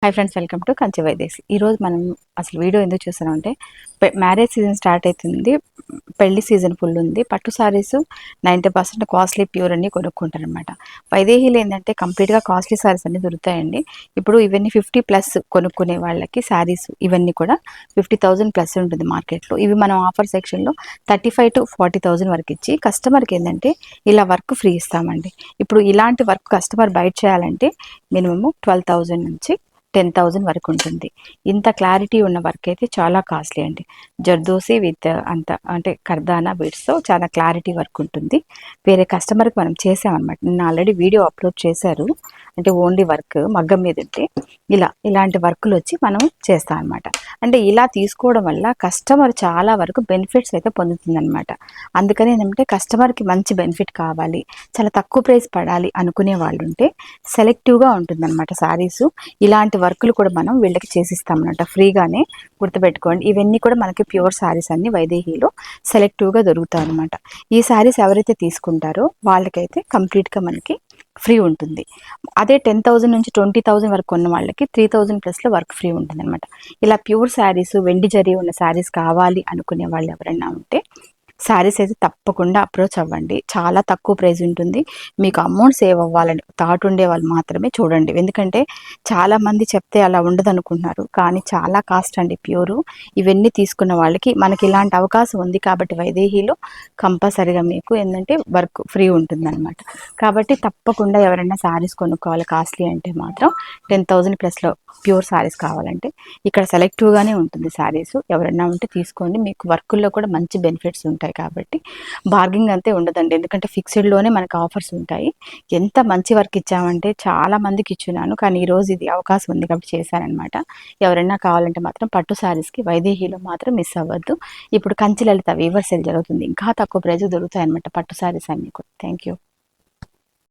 Hi friends, welcome to Kanchi Vaideshi. ఈరోజు మనం అసలు వీడియో ఎందుకు చూస్తున్నామంటే మ్యారేజ్ సీజన్ స్టార్ట్ అవుతుంది, పెళ్లి సీజన్ ఫుల్ ఉంది. పట్టు సారీస్ 90% కాస్ట్లీ ప్యూర్ అన్ని కొనుక్కుంటారనమాట. వైదేహీలో ఏంటంటే కంప్లీట్గా కాస్ట్లీ సారీస్ అన్ని దొరుకుతాయండి. ఇప్పుడు ఇవన్నీ 50+ కొనుక్కునే వాళ్ళకి శారీస్ ఇవన్నీ కూడా 50,000+ ఉంటుంది మార్కెట్లో. ఇవి మనం ఆఫర్ సెక్షన్లో 35,000 to 40,000 వరకు ఇచ్చి కస్టమర్కి ఏంటంటే ఇలా వర్క్ ఫ్రీ ఇస్తామండి. ఇప్పుడు ఇలాంటి వర్క్ కస్టమర్ బయట చేయాలంటే మినిమము 12,000 నుంచి 10,000 వరకు ఉంటుంది. ఇంత క్లారిటీ ఉన్న వర్క్ అయితే చాలా కాస్ట్లీ అండి. జర్దోసి విత్ అంత అంటే కర్దానా బీడ్స్తో చాలా క్లారిటీ వర్క్ ఉంటుంది. వేరే కస్టమర్కి మనం చేసామన్నమాట. నిన్న ఆల్రెడీ వీడియో అప్లోడ్ చేశారు. అంటే ఓన్లీ వర్క్ మగ్గం మీద ఉంటే ఇలాంటి వర్కులు వచ్చి మనం చేస్తాం అనమాట. అంటే ఇలా తీసుకోవడం వల్ల కస్టమర్ చాలా వరకు బెనిఫిట్స్ అయితే పొందుతుందన్నమాట. అందుకని ఏంటంటే కస్టమర్కి మంచి బెనిఫిట్ కావాలి, చాలా తక్కువ ప్రైస్ పడాలి అనుకునే వాళ్ళు ఉంటే సెలెక్టివ్గా ఉంటుందన్నమాట శారీస్. ఇలాంటి వర్కులు కూడా మనం వీళ్ళకి చేసిస్తామన్నమాట ఫ్రీగానే. గుర్తుపెట్టుకోండి, ఇవన్నీ కూడా మనకి ప్యూర్ శారీస్ అన్ని వైదేహీలో సెలెక్టివ్గా దొరుకుతాయి అనమాట. ఈ శారీస్ ఎవరైతే తీసుకుంటారో వాళ్ళకైతే కంప్లీట్గా మనకి ఫ్రీ ఉంటుంది. అదే 10,000 నుంచి 20,000 వరకు ఉన్న వాళ్ళకి 3,000+ వర్క్ ఫ్రీ ఉంటుంది అనమాట. ఇలా ప్యూర్ శారీస్, వెండి జరీ ఉన్న శారీస్ కావాలి అనుకునే వాళ్ళు ఎవరైనా ఉంటే శారీస్ అయితే తప్పకుండా అప్రోచ్ అవ్వండి. చాలా తక్కువ ప్రైస్ ఉంటుంది. మీకు అమౌంట్ సేవ్ అవ్వాలని థాట్ ఉండే వాళ్ళు మాత్రమే చూడండి. ఎందుకంటే చాలామంది చెప్తే అలా ఉండదు అనుకుంటున్నారు, కానీ చాలా కాస్ట్ అండి ప్యూరు. ఇవన్నీ తీసుకున్న వాళ్ళకి మనకి ఇలాంటి అవకాశం ఉంది కాబట్టి వైదేహీలో కంపల్సరీగా మీకు ఏంటంటే వర్క్ ఫ్రీ ఉంటుందన్నమాట. కాబట్టి తప్పకుండా ఎవరైనా శారీస్ కొనుక్కోవాలి కాస్ట్లీ అంటే మాత్రం 10,000+లో ప్యూర్ శారీస్ కావాలంటే ఇక్కడ సెలెక్టివ్గానే ఉంటుంది శారీస్. ఎవరైనా ఉంటే తీసుకోండి, మీకు వర్కుల్లో కూడా మంచి బెనిఫిట్స్ ఉంటాయి కాబట్టి బార్గింగ్ అంతే ఉండదండి. ఎందుకంటే ఫిక్స్డ్లోనే మనకు ఆఫర్స్ ఉంటాయి. ఎంత మంచి వర్క్ ఇచ్చామంటే చాలా మందికి ఇచ్చున్నాను, కానీ ఈరోజు ఇది అవకాశం ఉంది కాబట్టి చేశానమాట. ఎవరైనా కావాలంటే మాత్రం పట్టు శారీస్కి వైదేహీలో మాత్రం మిస్ అవ్వద్దు. ఇప్పుడు కంచి లలిత వీవర్ సేల్ జరుగుతుంది, ఇంకా తక్కువ ప్రైస్ దొరుకుతాయి అనమాట పట్టు శారీస్ అన్నీ కూడా. Thank you.